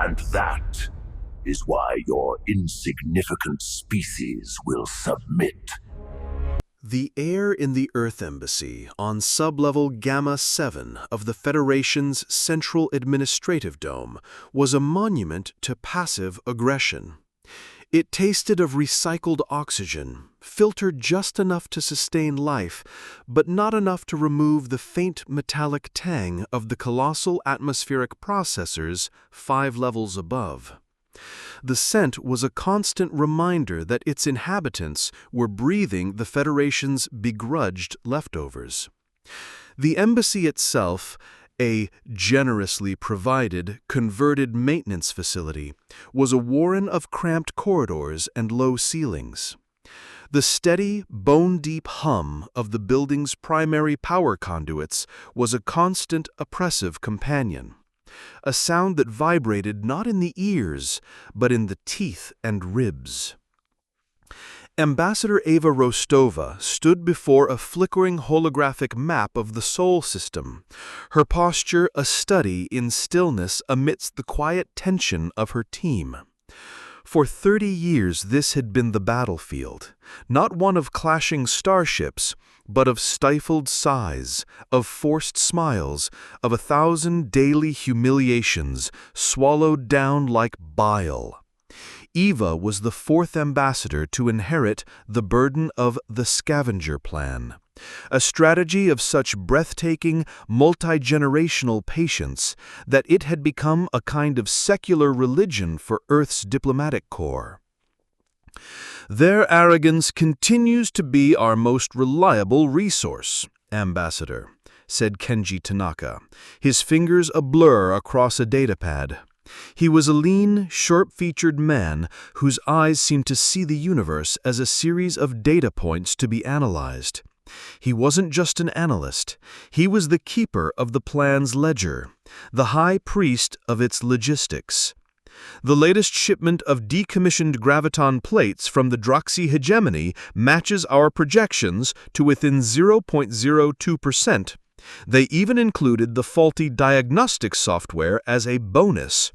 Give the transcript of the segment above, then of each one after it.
And that is why your insignificant species will submit. The air in the Earth Embassy on sublevel Gamma 7 of the Federation's Central Administrative Dome was a monument to passive aggression. It tasted of recycled oxygen, filtered just enough to sustain life, but not enough to remove the faint metallic tang of the colossal atmospheric processors 5 levels above. The scent was a constant reminder that its inhabitants were breathing the Federation's begrudged leftovers. The embassy itself, a generously provided, converted maintenance facility, was a warren of cramped corridors and low ceilings. The steady, bone-deep hum of the building's primary power conduits was a constant, oppressive companion. A sound that vibrated not in the ears, but in the teeth and ribs. Ambassador Eva Rostova stood before a flickering holographic map of the Sol system, her posture a study in stillness amidst the quiet tension of her team. For 30 years this had been the battlefield, not one of clashing starships, but of stifled sighs, of forced smiles, of 1,000 daily humiliations swallowed down like bile. Eva was the 4th ambassador to inherit the burden of the scavenger plan, a strategy of such breathtaking, multi-generational patience that it had become a kind of secular religion for Earth's diplomatic corps. "Their arrogance continues to be our most reliable resource, Ambassador," said Kenji Tanaka, his fingers a blur across a datapad. He was a lean, sharp-featured man whose eyes seemed to see the universe as a series of data points to be analyzed. He wasn't just an analyst. He was the keeper of the plan's ledger, the high priest of its logistics. The latest shipment of decommissioned graviton plates from the Droxy hegemony matches our projections to within 0.02%. They even included the faulty diagnostic software as a bonus.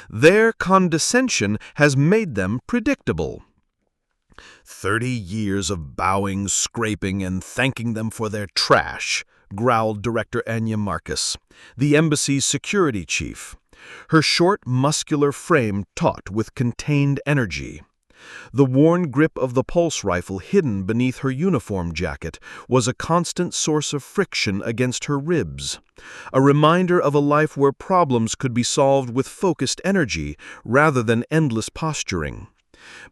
Their condescension has made them predictable. 30 years of bowing, scraping, and thanking them for their trash, growled Director Anya Marcus, the embassy's security chief, her short, muscular frame taut with contained energy. The worn grip of the pulse rifle hidden beneath her uniform jacket was a constant source of friction against her ribs, a reminder of a life where problems could be solved with focused energy rather than endless posturing.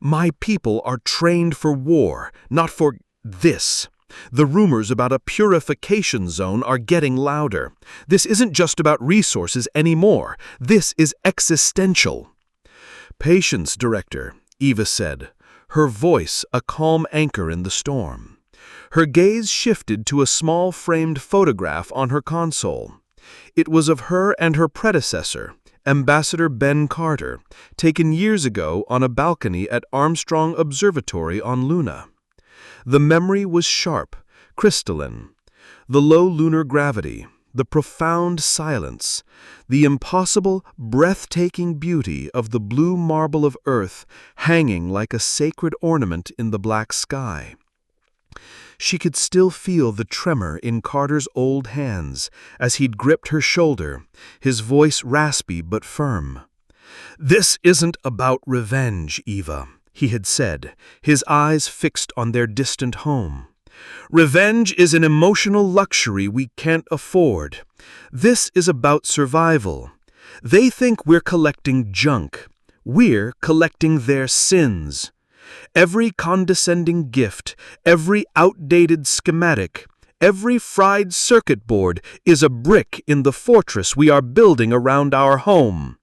"My people are trained for war, not for this. The rumors about a purification zone are getting louder. This isn't just about resources anymore. This is existential." "Patience, Director," Eva said, her voice a calm anchor in the storm. Her gaze shifted to a small framed photograph on her console. It was of her and her predecessor, Ambassador Ben Carter, taken years ago on a balcony at Armstrong Observatory on Luna. The memory was sharp, crystalline. The low lunar gravity, the profound silence, the impossible, breathtaking beauty of the blue marble of Earth hanging like a sacred ornament in the black sky. She could still feel the tremor in Carter's old hands as he'd gripped her shoulder, his voice raspy but firm. "This isn't about revenge, Eva," he had said, his eyes fixed on their distant home. "Revenge is an emotional luxury we can't afford. This is about survival. They think we're collecting junk. We're collecting their sins. Every condescending gift, every outdated schematic, every fried circuit board is a brick in the fortress we are building around our home.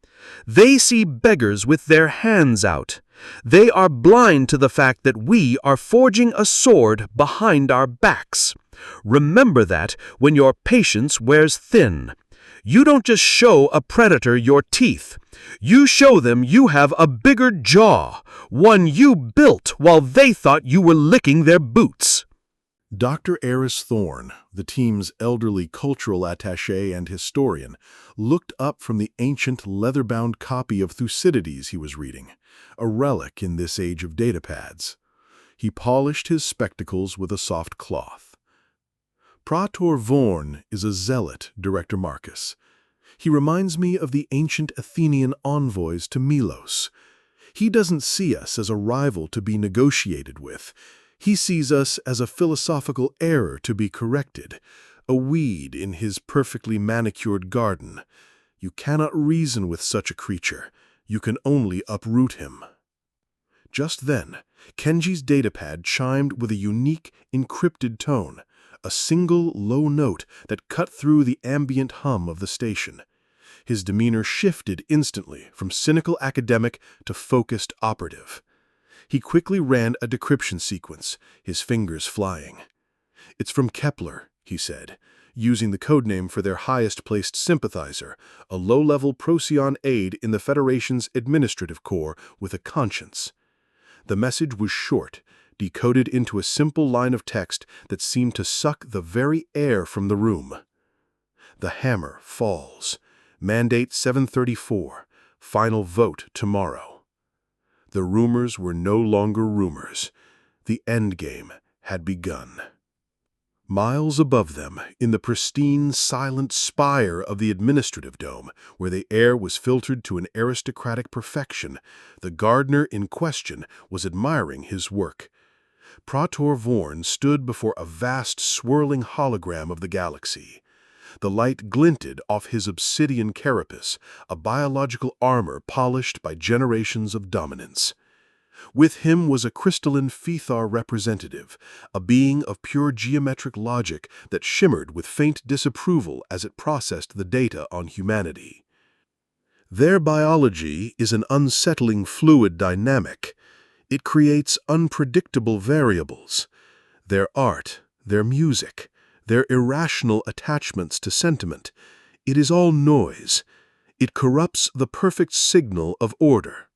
They see beggars with their hands out. They are blind to the fact that we are forging a sword behind our backs. Remember that when your patience wears thin. You don't just show a predator your teeth. You show them you have a bigger jaw, one you built while they thought you were licking their boots." Dr. Eris Thorn, the team's elderly cultural attaché and historian, looked up from the ancient leather-bound copy of Thucydides he was reading, a relic in this age of datapads. He polished his spectacles with a soft cloth. Praetor Vorn is a zealot, Director Marcus. He reminds me of the ancient Athenian envoys to Milos. He doesn't see us as a rival to be negotiated with. He sees us as a philosophical error to be corrected, a weed in his perfectly manicured garden. You cannot reason with such a creature. You can only uproot him. Just then, Kenji's datapad chimed with a unique, encrypted tone, a single low note that cut through the ambient hum of the station. His demeanor shifted instantly from cynical academic to focused operative. He quickly ran a decryption sequence, his fingers flying. "It's from Kepler," he said, using the codename for their highest-placed sympathizer, a low-level Procyon aide in the Federation's administrative corps with a conscience. The message was short, decoded into a simple line of text that seemed to suck the very air from the room. "The hammer falls. Mandate 734. Final vote tomorrow." The rumors were no longer rumors. The endgame had begun. Miles above them, in the pristine, silent spire of the administrative dome, where the air was filtered to an aristocratic perfection, the gardener in question was admiring his work. Praetor Vorn stood before a vast, swirling hologram of the galaxy. The light glinted off his obsidian carapace, a biological armor polished by generations of dominance. With him was a crystalline Phaethar representative, a being of pure geometric logic that shimmered with faint disapproval as it processed the data on humanity. Their biology is an unsettling fluid dynamic. It creates unpredictable variables. Their art, their music, their irrational attachments to sentiment, it is all noise. It corrupts the perfect signal of order.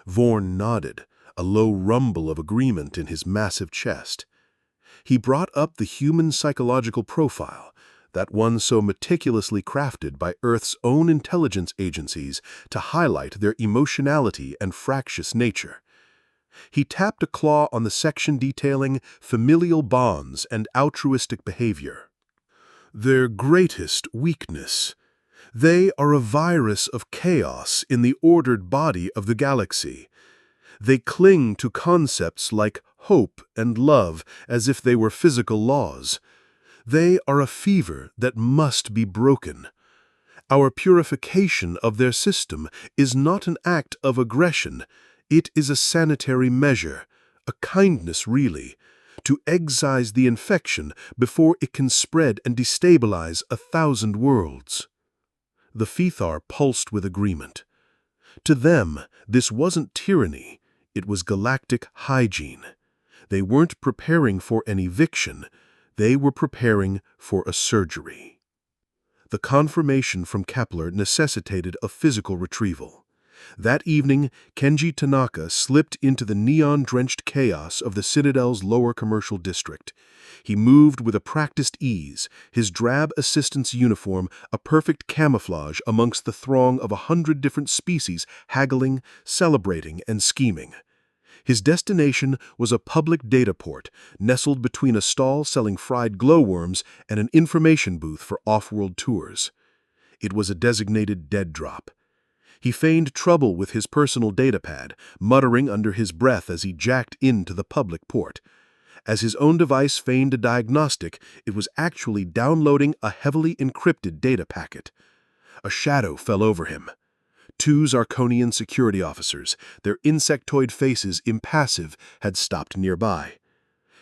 Vorn nodded, a low rumble of agreement in his massive chest. He brought up the human psychological profile, that one so meticulously crafted by Earth's own intelligence agencies to highlight their emotionality and fractious nature. He tapped a claw on the section detailing familial bonds and altruistic behavior. "Their greatest weakness. They are a virus of chaos in the ordered body of the galaxy. They cling to concepts like hope and love as if they were physical laws. They are a fever that must be broken. Our purification of their system is not an act of aggression. It is a sanitary measure, a kindness really, to excise the infection before it can spread and destabilize 1,000 worlds." The Phaethar pulsed with agreement. To them, this wasn't tyranny, it was galactic hygiene. They weren't preparing for an eviction, they were preparing for a surgery. The confirmation from Kepler necessitated a physical retrieval. That evening, Kenji Tanaka slipped into the neon-drenched chaos of the Citadel's lower commercial district. He moved with a practiced ease, his drab assistant's uniform a perfect camouflage amongst the throng of 100 different species haggling, celebrating, and scheming. His destination was a public data port, nestled between a stall selling fried glowworms and an information booth for off-world tours. It was a designated dead drop. He feigned trouble with his personal datapad, muttering under his breath as he jacked into the public port. As his own device feigned a diagnostic, it was actually downloading a heavily encrypted data packet. A shadow fell over him. 2 Zarkonian security officers, their insectoid faces impassive, had stopped nearby.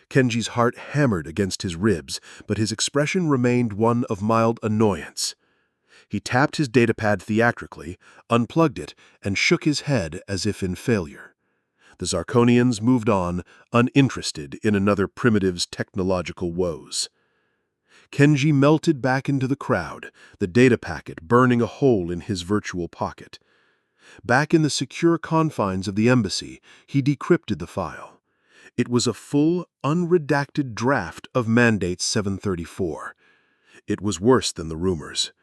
Kenji's heart hammered against his ribs, but his expression remained one of mild annoyance. He tapped his datapad theatrically, unplugged it, and shook his head as if in failure. The Zarkonians moved on, uninterested in another primitive's technological woes. Kenji melted back into the crowd, the data packet burning a hole in his virtual pocket. Back in the secure confines of the embassy, he decrypted the file. It was a full, unredacted draft of Mandate 734. It was worse than the rumors.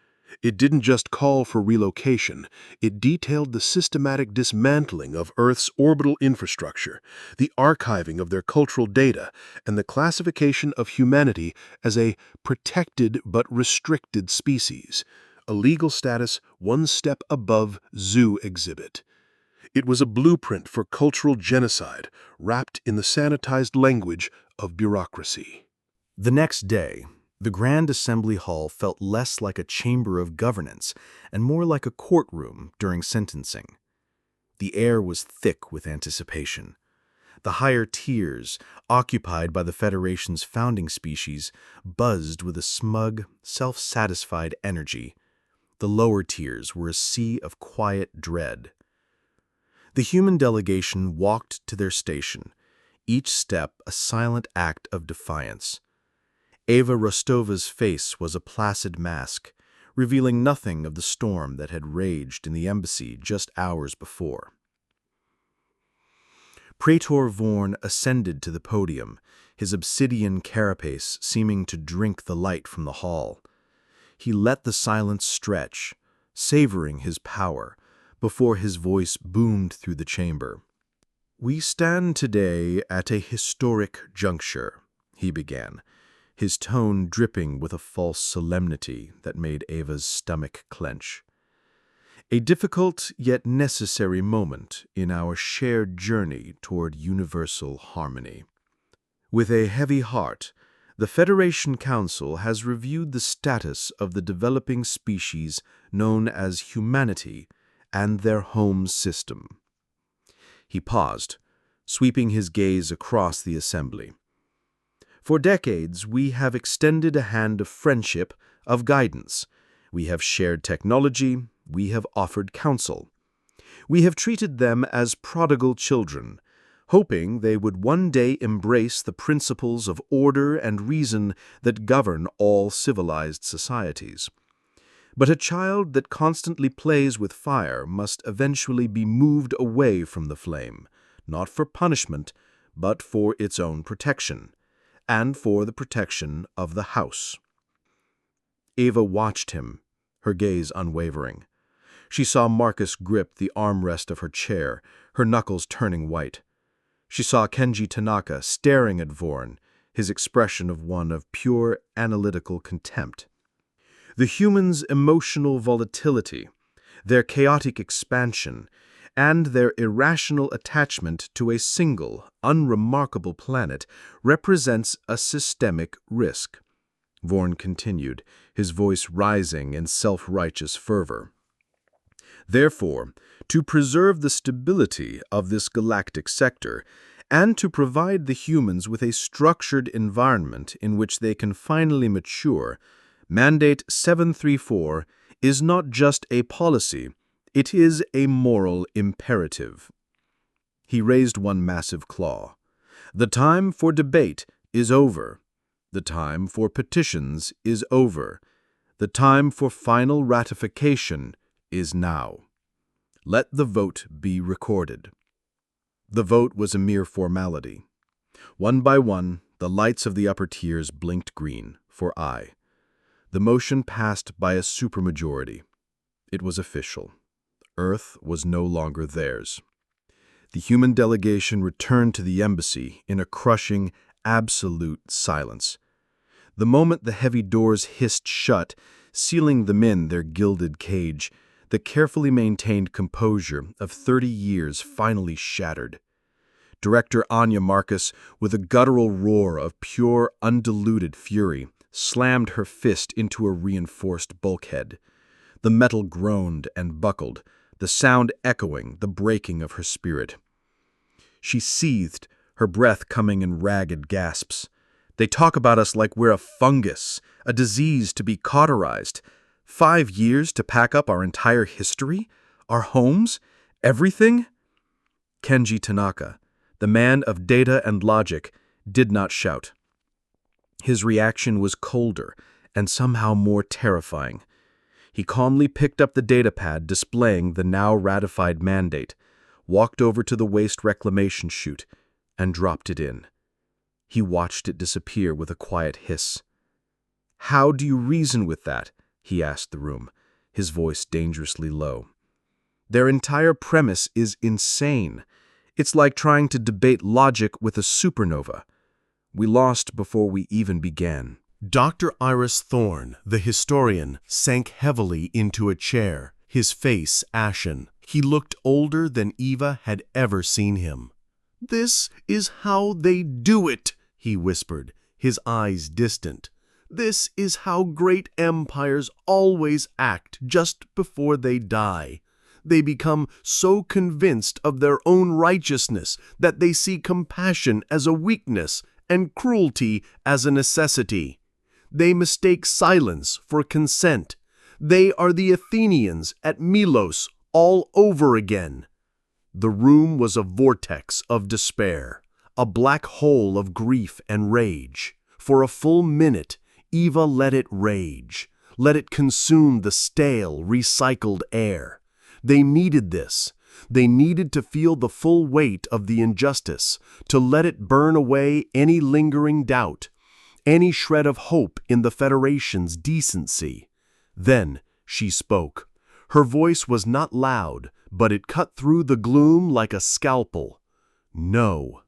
It didn't just call for relocation, it detailed the systematic dismantling of Earth's orbital infrastructure, the archiving of their cultural data, and the classification of humanity as a protected but restricted species, a legal status one step above zoo exhibit. It was a blueprint for cultural genocide, wrapped in the sanitized language of bureaucracy. The next day, the Grand Assembly Hall felt less like a chamber of governance and more like a courtroom during sentencing. The air was thick with anticipation. The higher tiers, occupied by the Federation's founding species, buzzed with a smug, self-satisfied energy. The lower tiers were a sea of quiet dread. The human delegation walked to their station, each step a silent act of defiance. Eva Rostova's face was a placid mask, revealing nothing of the storm that had raged in the embassy just hours before. Praetor Vorn ascended to the podium, his obsidian carapace seeming to drink the light from the hall. He let the silence stretch, savoring his power, before his voice boomed through the chamber. "We stand today at a historic juncture," he began, his tone dripping with a false solemnity that made Eva's stomach clench. "A difficult yet necessary moment in our shared journey toward universal harmony. With a heavy heart, the Federation Council has reviewed the status of the developing species known as humanity and their home system." He paused, sweeping his gaze across the assembly. "For decades, we have extended a hand of friendship, of guidance. We have shared technology, we have offered counsel. We have treated them as prodigal children, hoping they would one day embrace the principles of order and reason that govern all civilized societies. But a child that constantly plays with fire must eventually be moved away from the flame, not for punishment, but for its own protection, and for the protection of the house." Eva watched him, her gaze unwavering. She saw Marcus grip the armrest of her chair, her knuckles turning white. She saw Kenji Tanaka staring at Vorn, his expression of one of pure analytical contempt. The humans' emotional volatility, their chaotic expansion, and their irrational attachment to a single, unremarkable planet represents a systemic risk. Vorn continued, his voice rising in self-righteous fervor. "Therefore, to preserve the stability of this galactic sector, and to provide the humans with a structured environment in which they can finally mature, Mandate 734 is not just a policy, it is a moral imperative." He raised one massive claw. "The time for debate is over. The time for petitions is over. The time for final ratification is now. Let the vote be recorded." The vote was a mere formality. One by one, the lights of the upper tiers blinked green for aye. The motion passed by a supermajority. It was official. Earth was no longer theirs. The human delegation returned to the embassy in a crushing, absolute silence. The moment the heavy doors hissed shut, sealing them in their gilded cage, the carefully maintained composure of 30 years finally shattered. Director Anya Marcus, with a guttural roar of pure, undiluted fury, slammed her fist into a reinforced bulkhead. The metal groaned and buckled, the sound echoing the breaking of her spirit. She seethed, her breath coming in ragged gasps. "They talk about us like we're a fungus, a disease to be cauterized. 5 years to pack up our entire history? Our homes? Everything?" Kenji Tanaka, the man of data and logic, did not shout. His reaction was colder and somehow more terrifying. He calmly picked up the datapad displaying the now ratified mandate, walked over to the waste reclamation chute, and dropped it in. He watched it disappear with a quiet hiss. "How do you reason with that?" he asked the room, his voice dangerously low. "Their entire premise is insane. It's like trying to debate logic with a supernova. We lost before we even began." Dr. Iris Thorn, the historian, sank heavily into a chair, his face ashen. He looked older than Eva had ever seen him. "This is how they do it," he whispered, his eyes distant. "This is how great empires always act just before they die. They become so convinced of their own righteousness that they see compassion as a weakness and cruelty as a necessity. They mistake silence for consent. They are the Athenians at Milos all over again." The room was a vortex of despair, a black hole of grief and rage. For a full minute, Eva let it rage, let it consume the stale, recycled air. They needed this. They needed to feel the full weight of the injustice, to let it burn away any lingering doubt, any shred of hope in the Federation's decency. Then she spoke. Her voice was not loud, but it cut through the gloom like a scalpel. "No."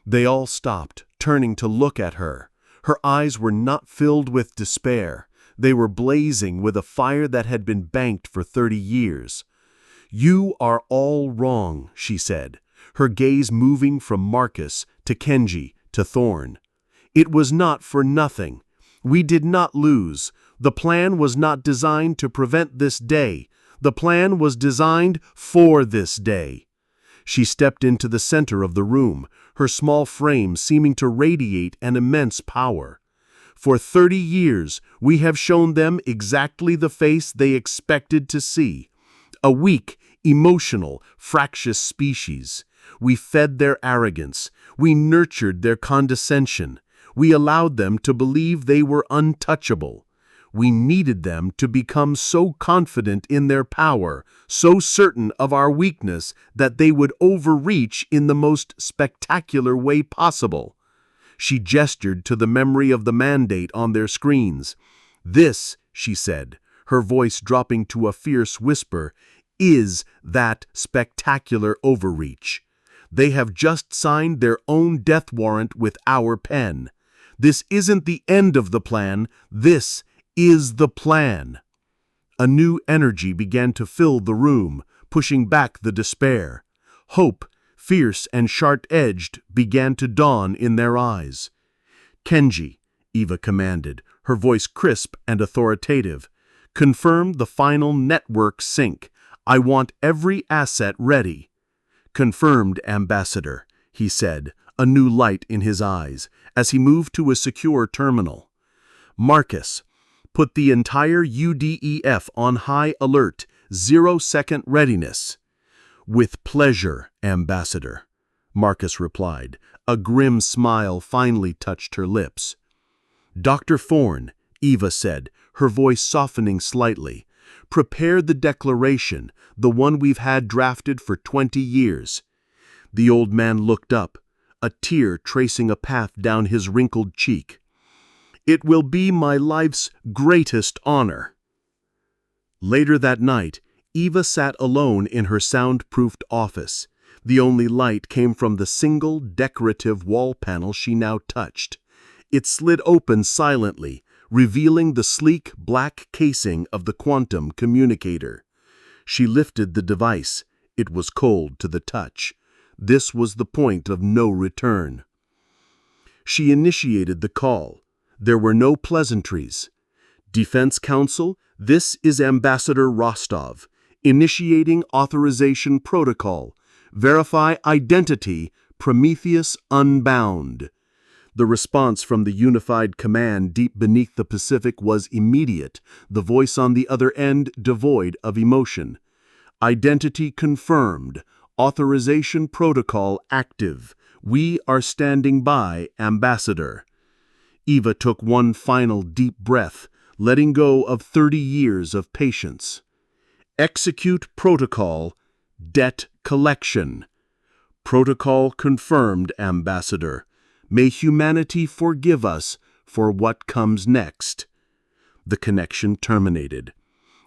They all stopped, turning to look at her. Her eyes were not filled with despair. They were blazing with a fire that had been banked for 30 years. "You are all wrong," she said, her gaze moving from Marcus to Kenji to Thorn. "It was not for nothing. We did not lose. The plan was not designed to prevent this day. The plan was designed for this day." She stepped into the center of the room, her small frame seeming to radiate an immense power. "For 30 years, we have shown them exactly the face they expected to see. A weak, emotional, fractious species. We fed their arrogance. We nurtured their condescension. We allowed them to believe they were untouchable. We needed them to become so confident in their power, so certain of our weakness, that they would overreach in the most spectacular way possible." She gestured to the memory of the mandate on their screens. "This," she said, her voice dropping to a fierce whisper, "is that spectacular overreach. They have just signed their own death warrant with our pen. This isn't the end of the plan. This is the plan." A new energy began to fill the room, pushing back the despair. Hope, fierce and sharp-edged, began to dawn in their eyes. "Kenji," Eva commanded, her voice crisp and authoritative, "confirm the final network sync. I want every asset ready." "Confirmed, Ambassador," he said, a new light in his eyes, as he moved to a secure terminal. "Marcus, put the entire UDEF on high alert, 0-second readiness." "With pleasure, Ambassador," Marcus replied. A grim smile finally touched her lips. "Dr. Thorn," Eva said, her voice softening slightly, "prepare the declaration, the one we've had drafted for 20 years. The old man looked up, a tear tracing a path down his wrinkled cheek. "It will be my life's greatest honor." Later that night, Eva sat alone in her soundproofed office. The only light came from the single decorative wall panel she now touched. It slid open silently, revealing the sleek black casing of the quantum communicator. She lifted the device. It was cold to the touch. This was the point of no return. She initiated the call. There were no pleasantries. "Defense Council, this is Ambassador Rostov. Initiating authorization protocol. Verify identity, Prometheus Unbound." The response from the unified command deep beneath the Pacific was immediate, the voice on the other end devoid of emotion. "Identity confirmed. Authorization protocol active. We are standing by, Ambassador." Eva took one final deep breath, letting go of 30 years of patience. "Execute protocol. Debt collection." Protocol confirmed, Ambassador. May humanity forgive us for what comes next. The connection terminated.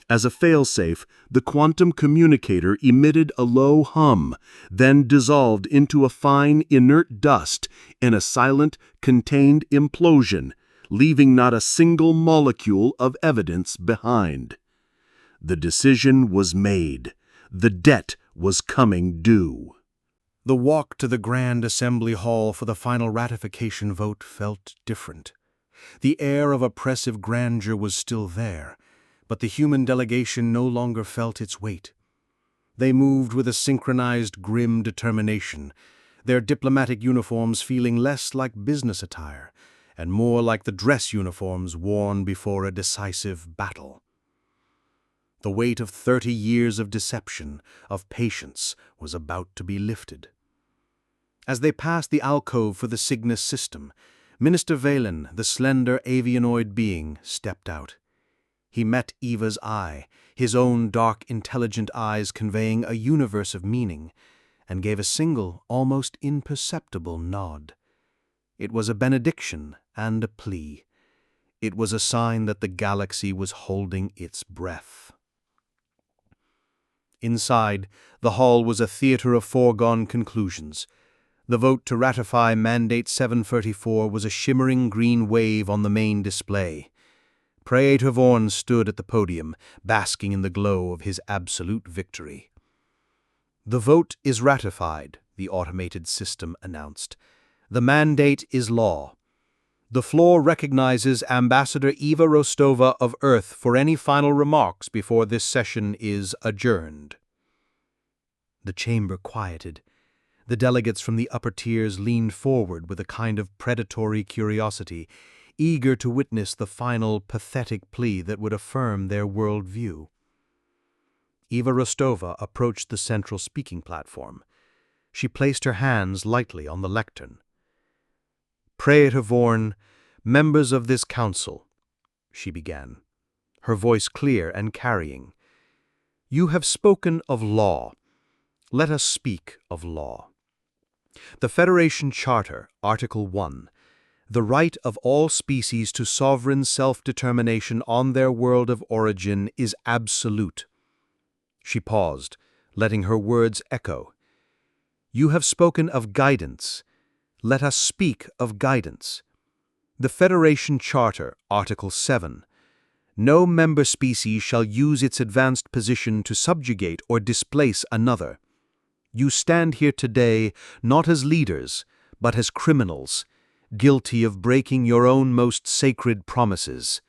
As a failsafe, the quantum communicator emitted a low hum, then dissolved into a fine, inert dust in a silent, contained implosion, leaving not a single molecule of evidence behind. The decision was made. The debt was coming due. The walk to the Grand Assembly Hall for the final ratification vote felt different. The air of oppressive grandeur was still there, but the human delegation no longer felt its weight. They moved with a synchronized, grim determination, their diplomatic uniforms feeling less like business attire and more like the dress uniforms worn before a decisive battle. The weight of 30 years of deception, of patience, was about to be lifted. As they passed the alcove for the Cygnus system, Minister Valen, the slender avianoid being, stepped out. He met Eva's eye, his own dark, intelligent eyes conveying a universe of meaning, and gave a single, almost imperceptible nod. It was a benediction and a plea. It was a sign that the galaxy was holding its breath. Inside, the hall was a theater of foregone conclusions. The vote to ratify Mandate 734 was a shimmering green wave on the main display. Praetor Vorn stood at the podium, basking in the glow of his absolute victory. "The vote is ratified," the automated system announced. "The mandate is law. The floor recognizes Ambassador Eva Rostova of Earth for any final remarks before this session is adjourned." The chamber quieted. The delegates from the upper tiers leaned forward with a kind of predatory curiosity, eager to witness the final, pathetic plea that would affirm their world view. Eva Rostova approached the central speaking platform. She placed her hands lightly on the lectern. "Praetor Vorn, members of this council," she began, her voice clear and carrying. "You have spoken of law. Let us speak of law. The Federation Charter, Article 1, the right of all species to sovereign self-determination on their world of origin, is absolute." She paused, letting her words echo. "You have spoken of guidance. Let us speak of guidance. The Federation Charter, Article 7. No member species shall use its advanced position to subjugate or displace another. You stand here today not as leaders, but as criminals, guilty of breaking your own most sacred promises."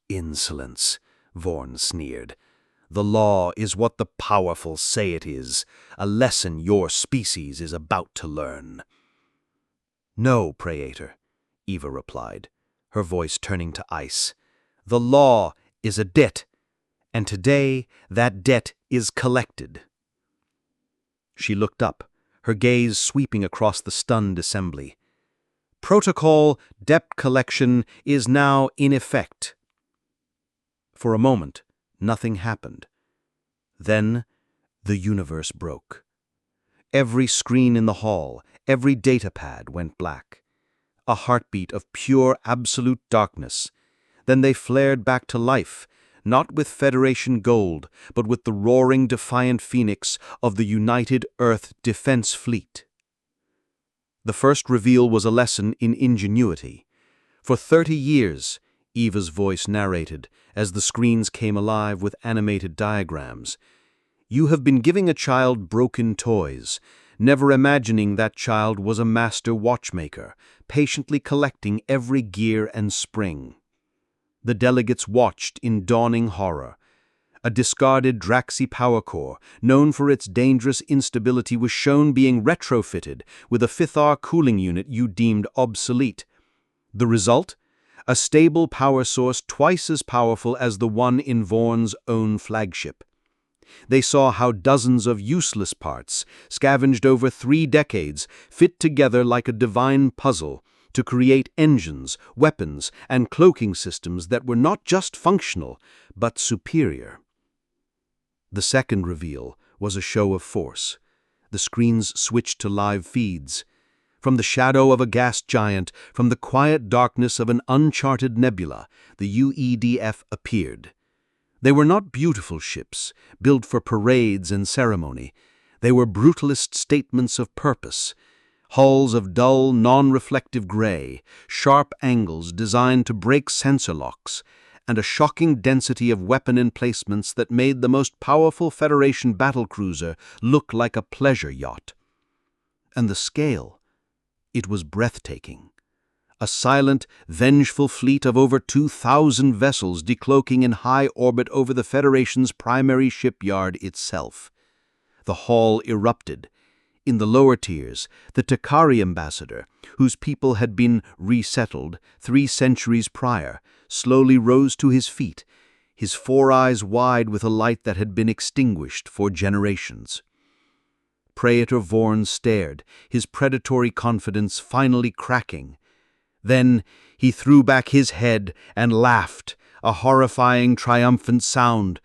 "Insolence," Vorn sneered. "The law is what the powerful say it is, a lesson your species is about to learn." "No, Praetor," Eva replied, her voice turning to ice. "The law is a debt, and today that debt is collected." She looked up, her gaze sweeping across the stunned assembly. "Protocol debt collection is now in effect." For a moment, nothing happened. Then, the universe broke. Every screen in the hall, every data pad went black. A heartbeat of pure, absolute darkness. Then they flared back to life, not with Federation gold, but with the roaring, defiant phoenix of the United Earth Defense Fleet. The first reveal was a lesson in ingenuity. For 30 years, Eva's voice narrated, as the screens came alive with animated diagrams, you have been giving a child broken toys, never imagining that child was a master watchmaker, patiently collecting every gear and spring. The delegates watched in dawning horror. A discarded Draxi power core, known for its dangerous instability, was shown being retrofitted with a 5th-R cooling unit you deemed obsolete. The result? A stable power source twice as powerful as the one in Vorn's own flagship. They saw how dozens of useless parts, scavenged over 3 decades, fit together like a divine puzzle to create engines, weapons, and cloaking systems that were not just functional, but superior. The second reveal was a show of force. The screens switched to live feeds. From the shadow of a gas giant, from the quiet darkness of an uncharted nebula, the UEDF appeared. They were not beautiful ships, built for parades and ceremony. They were brutalist statements of purpose. Hulls of dull, non-reflective gray, sharp angles designed to break sensor locks, and a shocking density of weapon emplacements that made the most powerful Federation battlecruiser look like a pleasure yacht. And the scale, it was breathtaking. A silent, vengeful fleet of over 2,000 vessels decloaking in high orbit over the Federation's primary shipyard itself. The hall erupted. In the lower tiers, the Takari ambassador, whose people had been resettled 3 centuries prior, slowly rose to his feet, his 4 eyes wide with a light that had been extinguished for generations. Praetor Vorn stared, his predatory confidence finally cracking. Then he threw back his head and laughed, a horrifying, triumphant sound.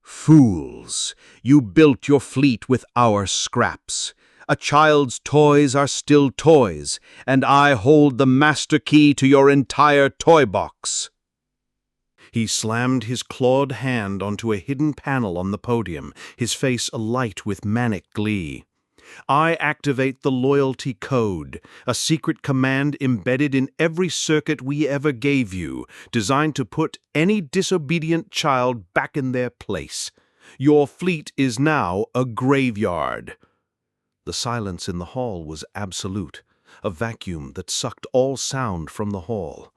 "Fools, you built your fleet with our scraps. A child's toys are still toys, and I hold the master key to your entire toy box." He slammed his clawed hand onto a hidden panel on the podium, his face alight with manic glee. "I activate the loyalty code, a secret command embedded in every circuit we ever gave you, designed to put any disobedient child back in their place. Your fleet is now a graveyard." The silence in the hall was absolute, a vacuum that sucked all sound from the hall.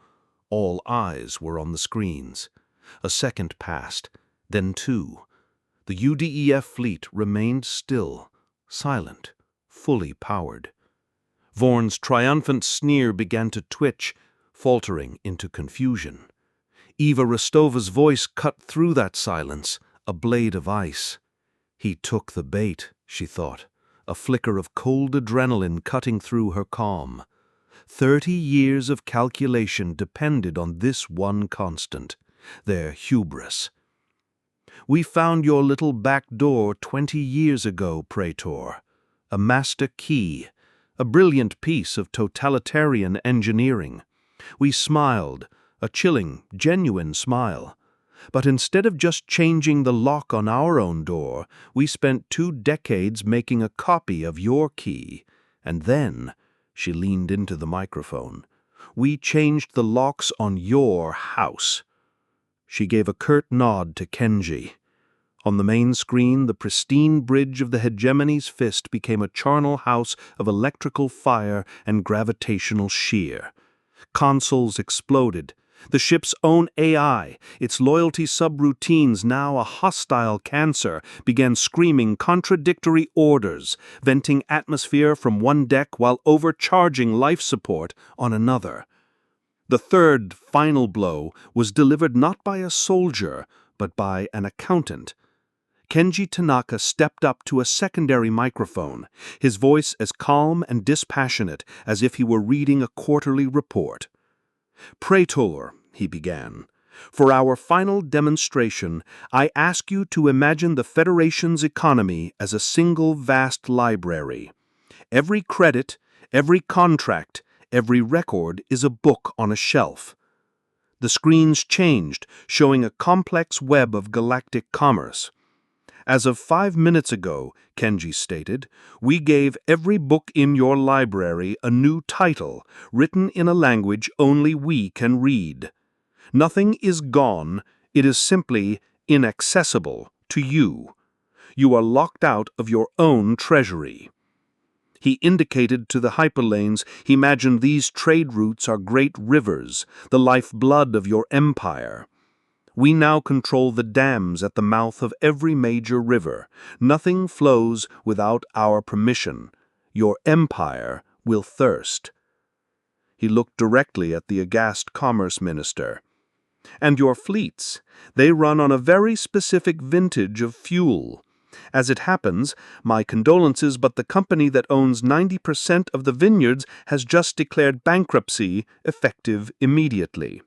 All eyes were on the screens. A second passed, then 2. The UDEF fleet remained still, silent, fully powered. Vorn's triumphant sneer began to twitch, faltering into confusion. Eva Rostova's voice cut through that silence, a blade of ice. He took the bait, she thought, a flicker of cold adrenaline cutting through her calm. 30 years of calculation depended on this one constant, their hubris. "We found your little back door 20 years ago, Praetor. A master key, a brilliant piece of totalitarian engineering. We smiled, a chilling, genuine smile. But instead of just changing the lock on our own door, we spent 2 decades making a copy of your key. And then," she leaned into the microphone, "we changed the locks on your house." She gave a curt nod to Kenji. On the main screen, the pristine bridge of the hegemony's fist became a charnel house of electrical fire and gravitational shear. Consoles exploded. The ship's own AI, its loyalty subroutines now a hostile cancer, began screaming contradictory orders, venting atmosphere from one deck while overcharging life support on another. The third, final blow was delivered not by a soldier, but by an accountant. Kenji Tanaka stepped up to a secondary microphone, his voice as calm and dispassionate as if he were reading a quarterly report. "Praetor," he began, "for our final demonstration, I ask you to imagine the Federation's economy as a single vast library. Every credit, every contract, every record is a book on a shelf." The screens changed, showing a complex web of galactic commerce. "As of 5 minutes ago," Kenji stated, "we gave every book in your library a new title, written in a language only we can read. Nothing is gone, it is simply inaccessible to you. You are locked out of your own treasury." He indicated to the hyperlanes he imagined these trade routes are great rivers, the lifeblood of your empire. "We now control the dams at the mouth of every major river. Nothing flows without our permission. Your empire will thirst." He looked directly at the aghast commerce minister. "And your fleets, they run on a very specific vintage of fuel. As it happens, my condolences, but the company that owns 90% of the vineyards has just declared bankruptcy, effective immediately.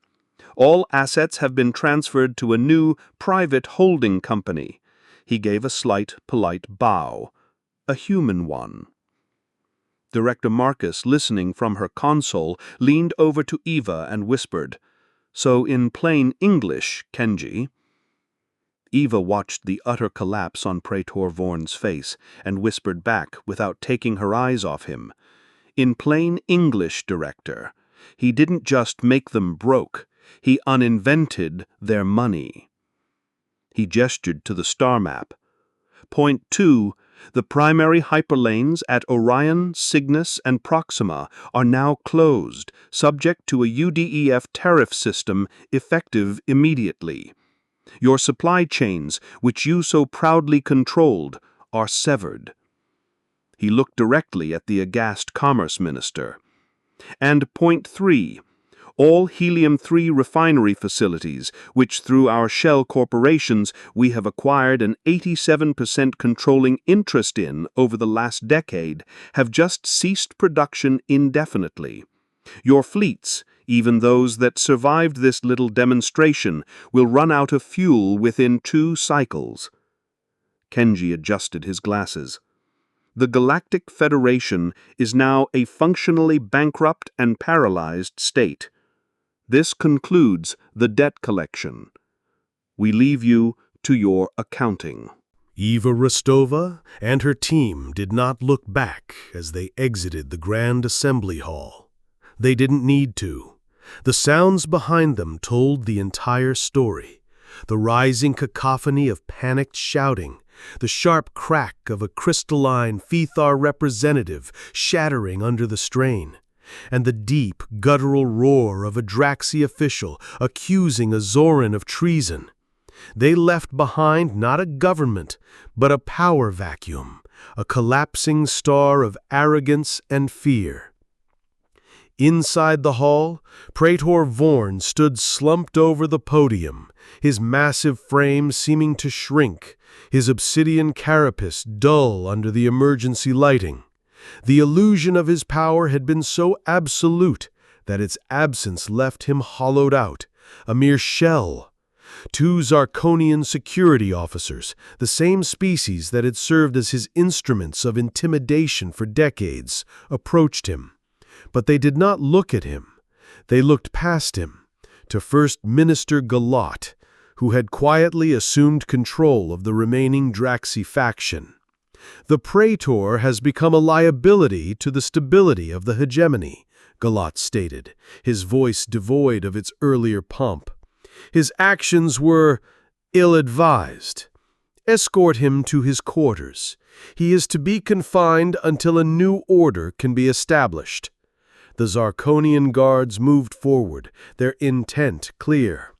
All assets have been transferred to a new private holding company." He gave a slight, polite bow. a human one. Director Marcus, listening from her console, leaned over to Eva and whispered, "So in plain English, Kenji." Eva watched the utter collapse on Praetor Vorn's face and whispered back without taking her eyes off him. "In plain English, Director, he didn't just make them broke, he uninvented their money." He gestured to the star map. Point 2, the primary hyperlanes at Orion, Cygnus, and Proxima are now closed, subject to a UDEF tariff system effective immediately. Your supply chains, which you so proudly controlled, are severed. He looked directly at the aghast Commerce Minister. And point 3, all helium-3 refinery facilities, which through our shell corporations we have acquired an 87% controlling interest in over the last decade, have just ceased production indefinitely. Your fleets, even those that survived this little demonstration, will run out of fuel within 2 cycles. Kenji adjusted his glasses. The Galactic Federation is now a functionally bankrupt and paralyzed state. This concludes the debt collection. We leave you to your accounting." Eva Rostova and her team did not look back as they exited the Grand Assembly Hall. They didn't need to. The sounds behind them told the entire story. The rising cacophony of panicked shouting, the sharp crack of a crystalline Fethar representative shattering under the strain, and the deep, guttural roar of a Draxi official accusing Azoran of treason. They left behind not a government, but a power vacuum, a collapsing star of arrogance and fear. Inside the hall, Praetor Vorn stood slumped over the podium, his massive frame seeming to shrink, his obsidian carapace dull under the emergency lighting. The illusion of his power had been so absolute that its absence left him hollowed out, a mere shell. 2 Zarkonian security officers, the same species that had served as his instruments of intimidation for decades, approached him. But they did not look at him. They looked past him, to First Minister Galat, who had quietly assumed control of the remaining Draxi faction. "The Praetor has become a liability to the stability of the hegemony," Galat stated, his voice devoid of its earlier pomp. "His actions were ill-advised. Escort him to his quarters. He is to be confined until a new order can be established." The Zarkonian guards moved forward, their intent clear.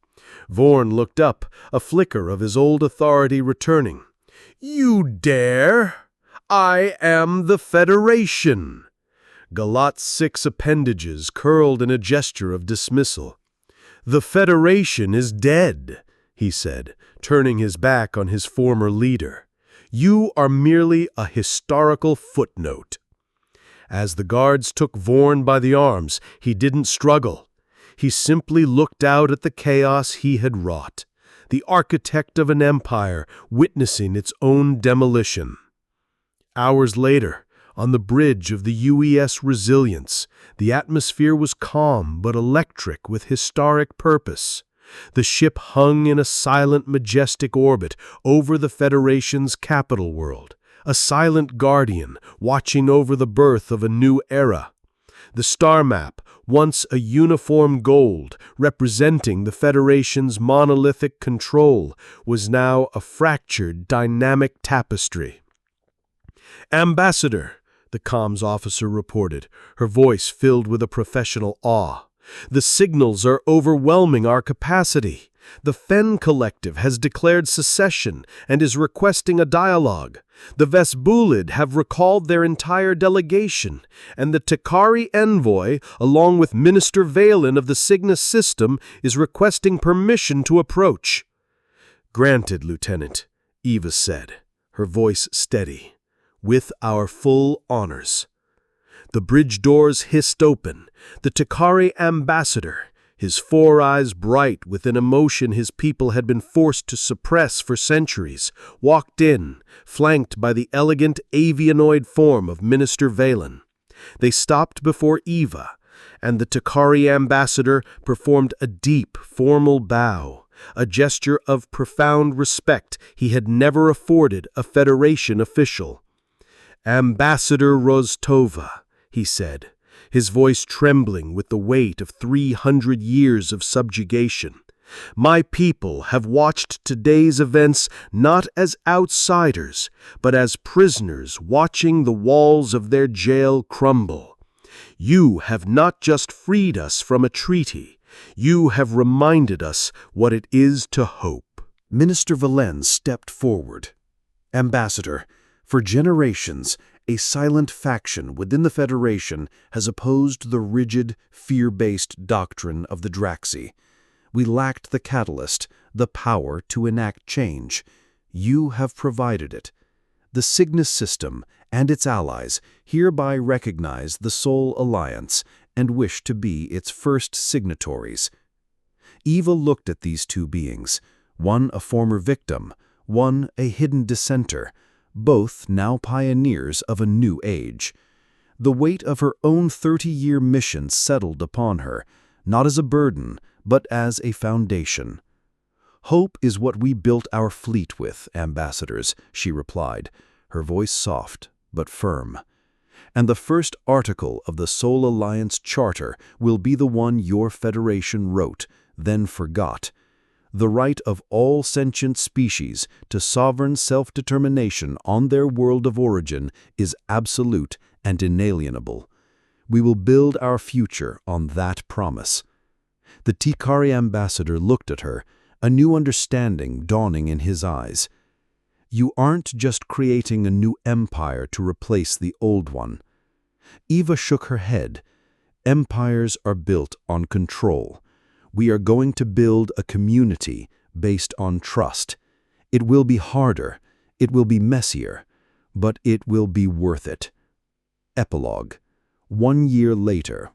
Vorn looked up, a flicker of his old authority returning. "You dare? I am the Federation." Galat's 6 appendages curled in a gesture of dismissal. "The Federation is dead," he said, turning his back on his former leader. "You are merely a historical footnote." As the guards took Vorn by the arms, he didn't struggle. He simply looked out at the chaos he had wrought, the architect of an empire witnessing its own demolition. Hours later, on the bridge of the UES Resilience, the atmosphere was calm but electric with historic purpose. The ship hung in a silent, majestic orbit over the Federation's capital world, a silent guardian watching over the birth of a new era. The star map, once a uniform gold representing the Federation's monolithic control, was now a fractured, dynamic tapestry. "Ambassador," the comms officer reported, her voice filled with a professional awe, "the signals are overwhelming our capacity. The Fen Collective has declared secession and is requesting a dialogue. The Vesbulid have recalled their entire delegation, and the Takari envoy, along with Minister Valen of the Cygnus system, is requesting permission to approach." "Granted, Lieutenant," Eva said, her voice steady, "with our full honors." The bridge doors hissed open. The Takari ambassador, his four eyes bright with an emotion his people had been forced to suppress for centuries, walked in, flanked by the elegant avianoid form of Minister Valen. They stopped before Eva, and the Takari ambassador performed a deep, formal bow, a gesture of profound respect he had never afforded a Federation official. "Ambassador Rostova," he said, his voice trembling with the weight of 300 years of subjugation. "My people have watched today's events not as outsiders, but as prisoners watching the walls of their jail crumble. You have not just freed us from a treaty, you have reminded us what it is to hope." Minister Valen stepped forward. "Ambassador, for generations, a silent faction within the Federation has opposed the rigid, fear-based doctrine of the Draxi. We lacked the catalyst, the power to enact change. You have provided it. The Cygnus system and its allies hereby recognize the Soul Alliance and wish to be its first signatories." Eva looked at these two beings, one a former victim, one a hidden dissenter, both now pioneers of a new age. The weight of her own 30-year mission settled upon her, not as a burden, but as a foundation. "Hope is what we built our fleet with, ambassadors," she replied, her voice soft but firm. "And the first article of the Soul Alliance Charter will be the one your Federation wrote, then forgot. The right of all sentient species to sovereign self-determination on their world of origin is absolute and inalienable. We will build our future on that promise." The Tikari ambassador looked at her, a new understanding dawning in his eyes. "You aren't just creating a new empire to replace the old one." Eva shook her head. "Empires are built on control. We are going to build a community based on trust. It will be harder, it will be messier, but it will be worth it." Epilogue. 1 year later.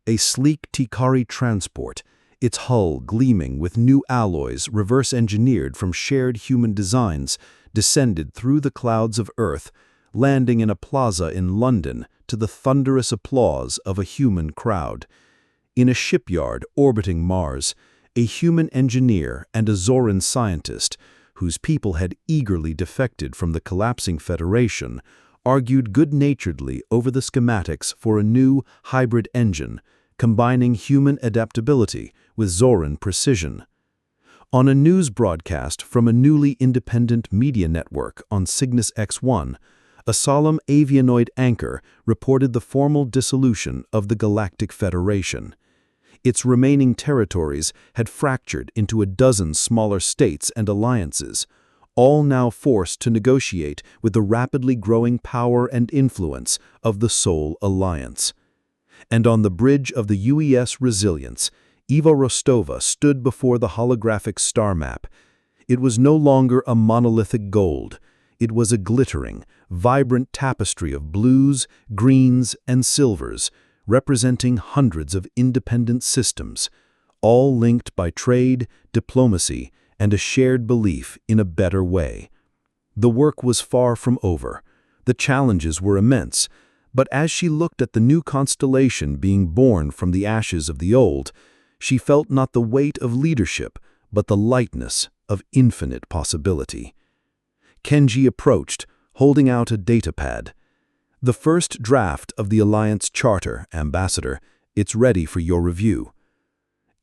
A sleek Tikari transport, its hull gleaming with new alloys reverse-engineered from shared human designs, descended through the clouds of Earth, landing in a plaza in London to the thunderous applause of a human crowd. In a shipyard orbiting Mars, a human engineer and a Zoran scientist, whose people had eagerly defected from the collapsing Federation, argued good-naturedly over the schematics for a new hybrid engine, combining human adaptability with Zoran precision. On a news broadcast from a newly independent media network on Cygnus X1, a solemn avianoid anchor reported the formal dissolution of the Galactic Federation. Its remaining territories had fractured into a dozen smaller states and alliances, all now forced to negotiate with the rapidly growing power and influence of the Soul Alliance. And on the bridge of the UES Resilience, Eva Rostova stood before the holographic star map. It was no longer a monolithic gold. It was a glittering, vibrant tapestry of blues, greens, and silvers, representing hundreds of independent systems, all linked by trade, diplomacy, and a shared belief in a better way. The work was far from over. The challenges were immense, but as she looked at the new constellation being born from the ashes of the old, she felt not the weight of leadership, but the lightness of infinite possibility. Kenji approached, holding out a datapad. "The first draft of the Alliance Charter, Ambassador. It's ready for your review."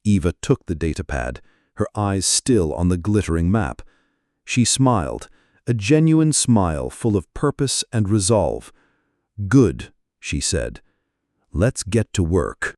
Eva took the datapad, her eyes still on the glittering map. She smiled, a genuine smile full of purpose and resolve. "Good," she said. "Let's get to work."